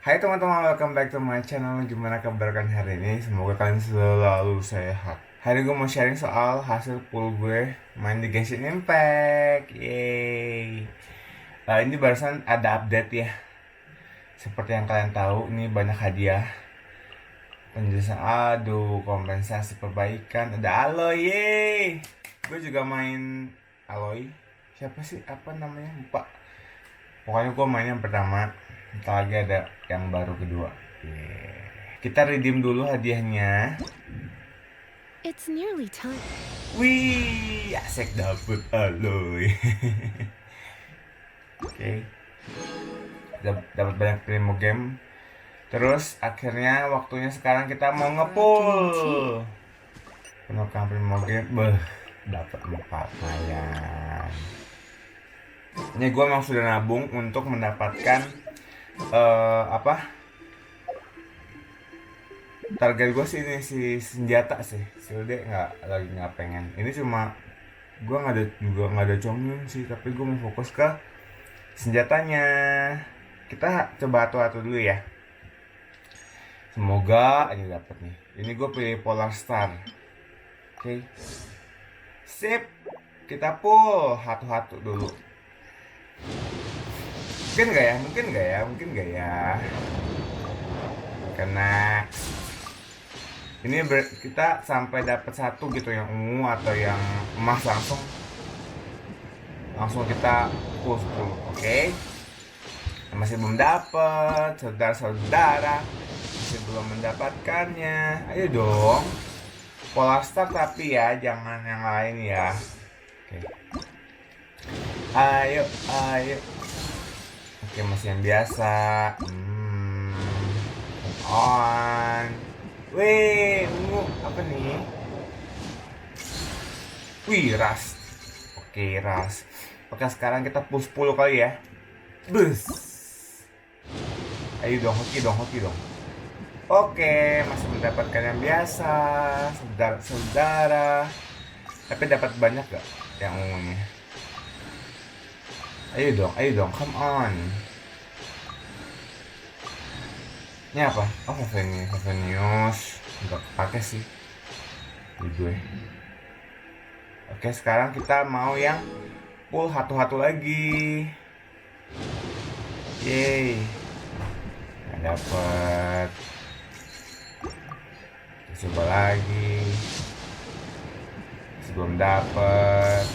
Hai teman-teman, welcome back to my channel. Gimana kabar kalian hari ini? Semoga kalian selalu sehat. Hari ini gue mau sharing soal hasil pool gue main di Genshin Impact. Yeay. Ini barusan ada update ya. Seperti yang kalian tahu, ini banyak hadiah. Penjelasan, kompensasi perbaikan. Ada Aloy, yeay. Gue juga main Aloy. Siapa sih? Apa namanya? Lupa. Pokoknya gue main yang pertama. Ntar lagi ada yang baru kedua. Yeah. Kita redeem dulu hadiahnya. It's nearly time. Wih, asik dapet Aloy. Oke. Dapat banyak primo game. Terus akhirnya waktunya sekarang kita mau ngepull. Penukaran primo game. Dapat 4 lumayan. Ini gue memang sudah nabung untuk mendapatkan target gue sih ini si senjata sih. Silde nggak pengen. Ini cuma gue nggak ada Chongyun sih, tapi gue mau fokus ke senjatanya. Kita coba atu dulu ya. Semoga ini dapat nih. Ini gue pilih Polar Star. Oke. Sip. Kita pull hatu dulu. Mungkin nggak ya. Karena ini kita sampai dapat satu gitu yang ungu atau yang emas langsung kita pull 10. Oke. Masih belum dapat, saudara-saudara masih belum mendapatkannya. Ayo dong, Polar Star tapi ya, jangan yang lain ya. Oke. Ayo. Oke, masih yang biasa. On. Wih, ungu apa nih? Wih, ras. Oke, ras. Oke, sekarang kita push 10 kali ya. Bus. Ayo dong, hoki dong. Oke, masih mendapatkan yang biasa, saudara-saudara. Tapi dapat banyak gak yang ungunya? Ayo dong, come on. Ini apa? Oh, Favenius. Enggak kepake sih di gue. Oke, sekarang kita mau yang full hatu-hatu lagi. Yeay. Nggak dapet. Kita coba lagi. Sebelum dapet.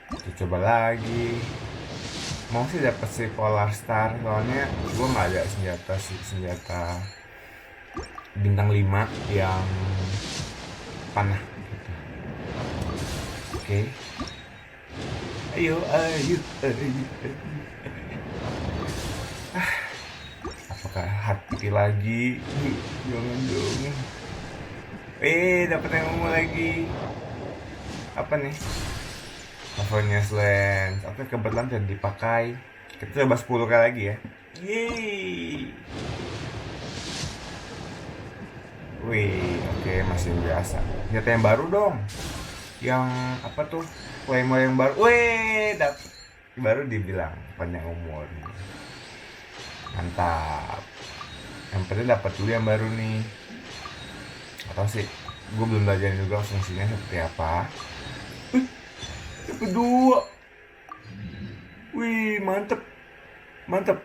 Kita coba lagi. Mau sih dapet si Polar Star, soalnya gue nggak ada senjata bintang 5 yang panah gitu. Oke. Ayo. Apakah hati lagi? Jangan dong. Dapat yang ungu lagi. Apa nih? Favonius Lens. Oke, kebetulan sudah dipakai. Kita coba 10 kali lagi ya. Yeay. Wih, oke, masih biasa. Senjata yang baru dong. Yang apa tuh? Claymore yang baru. Wih, dapet. Baru dibilang panjang umur. Mantap. Yang penting dapat dulu yang baru nih. Atau sih, gue belum belajar juga fungsinya seperti apa. Kedua. Wih, mantep.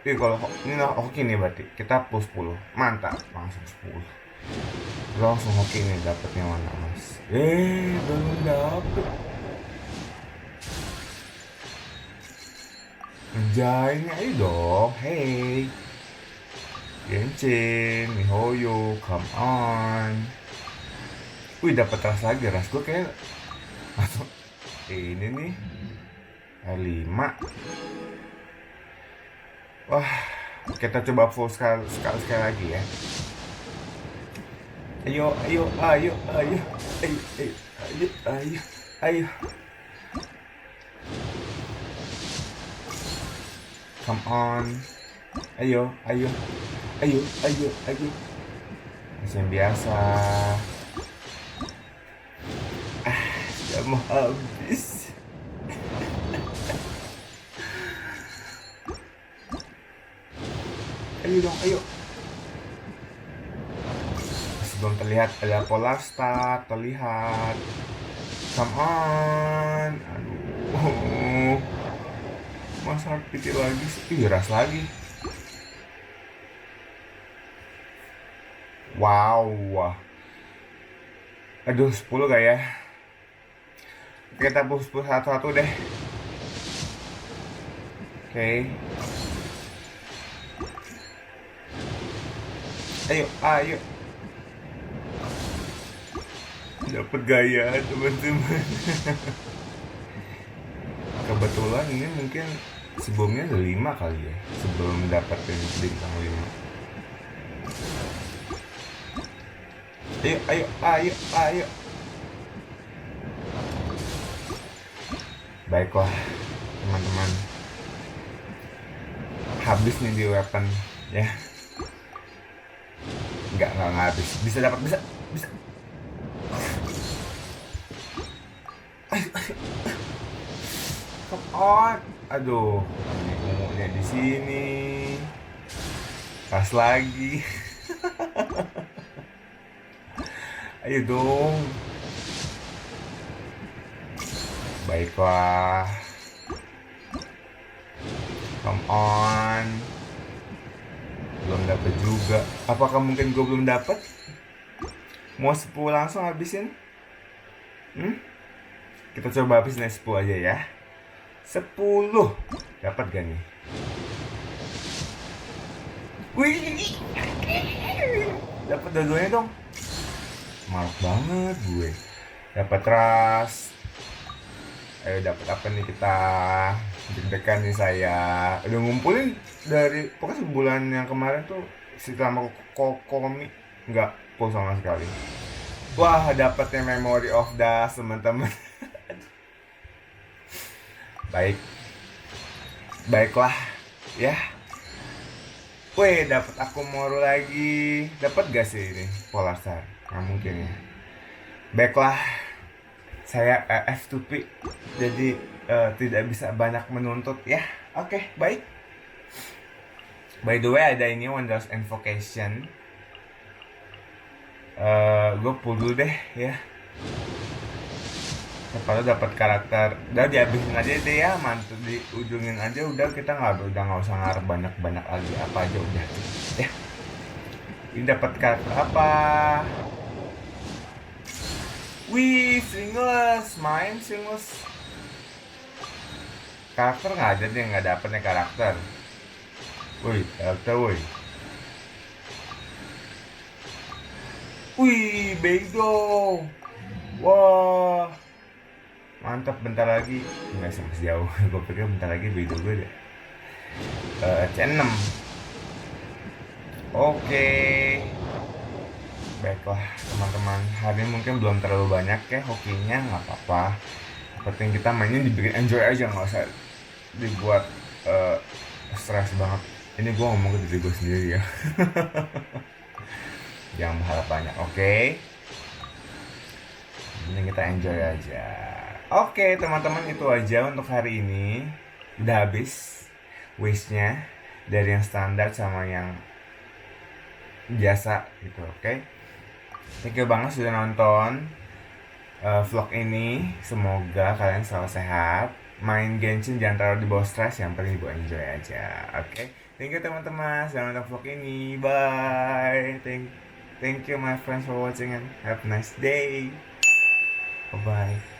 Kalau ini oke nih berarti kita plus 10. Mantap, langsung 10. Langsung oke nih dapetnya mana mas? Belum dapet. Ngerjainnya ayo dong. Hey, Genshin, Mihoyo, come on. Wih, dapet ras lagi. Ras gue kayak masuk ini nih R5. Wah, kita coba full sekali lagi ya. Ayo. Come on. Ayo. Masih yang biasa. Sudah mau habis. Ayo dong, ayo. Masih belum terlihat, ada Polar Star terlihat. Come on. Aduh. Masa kecil lagi sih, ras lagi. Wow. Aduh, 10 gak ya? Kita push 1-1 deh. Oke. Ayo. Dapat gaya, teman-teman. Kebetulan ini mungkin sebelumnya ada 5 kali ya. Sebelum dapetin bintang 5. Ayo. Baiklah, teman-teman. Habis nih di weapon ya. Enggak habis. Bisa dapat, bisa. Come on. Aduh, ini ungunya di sini. Pas lagi. Ayo dong. Baiklah. Come on. Belum dapet juga. Apakah mungkin gue belum dapet? Mau 10 langsung habisin? Kita coba habisin 10 aja ya. 10. Dapat gak nih? Wih. Dapat dua-duanya dong. Semangat banget gue. Dapat trust. Ayo dapat apa nih kita? Deg-degan nih saya. Udah ngumpulin dari pokoknya sebulan yang kemarin tuh selama kokomi nggak full sama sekali. Wah, dapatnya Memory of Dust, teman-teman. Baiklah ya. Wih, dapat aku Moro lagi. Dapat gak sih ini Polar Star? Nggak mungkin ya. Baiklah, saya F2P, jadi tidak bisa banyak menuntut ya. Oke, baik. By the way, ada ini Wonders Invocation. Gue pull dulu deh ya. Kalau dapat karakter, udah dihabisin aja deh ya, mantul di ujungin aja, udah kita nggak usah ngarep banyak lagi, apa aja udah ya. Ini dapat karakter apa? Wih, Singles, main Singles. Karakter nggak ada deh, nggak dapet nih karakter. Wih, karakter wih. Wih, Beidou. Wah, mantap. Bentar lagi, nggak sampai jauh. Gue pikir bentar lagi Beidou gue deh. C6. Oke. Baiklah teman-teman, hari ini mungkin belum terlalu banyak ya hokinya, nggak apa-apa. Penting kita mainnya dibikin enjoy aja, nggak usah dibuat stres banget. Ini gue ngomong ke diri gue sendiri ya. Jangan berharap banyak, oke? Ini kita enjoy aja. Oke teman-teman, itu aja untuk hari ini. Udah habis wish-nya dari yang standar sama yang biasa gitu, oke? Thank you banget sudah nonton vlog ini. Semoga kalian selalu sehat. Main Genshin jangan terlalu dibawa stres, yang penting dibawa enjoy aja. Oke? Thank you teman-teman sudah nonton vlog ini. Bye. Thank you my friends for watching and have a nice day. Bye bye.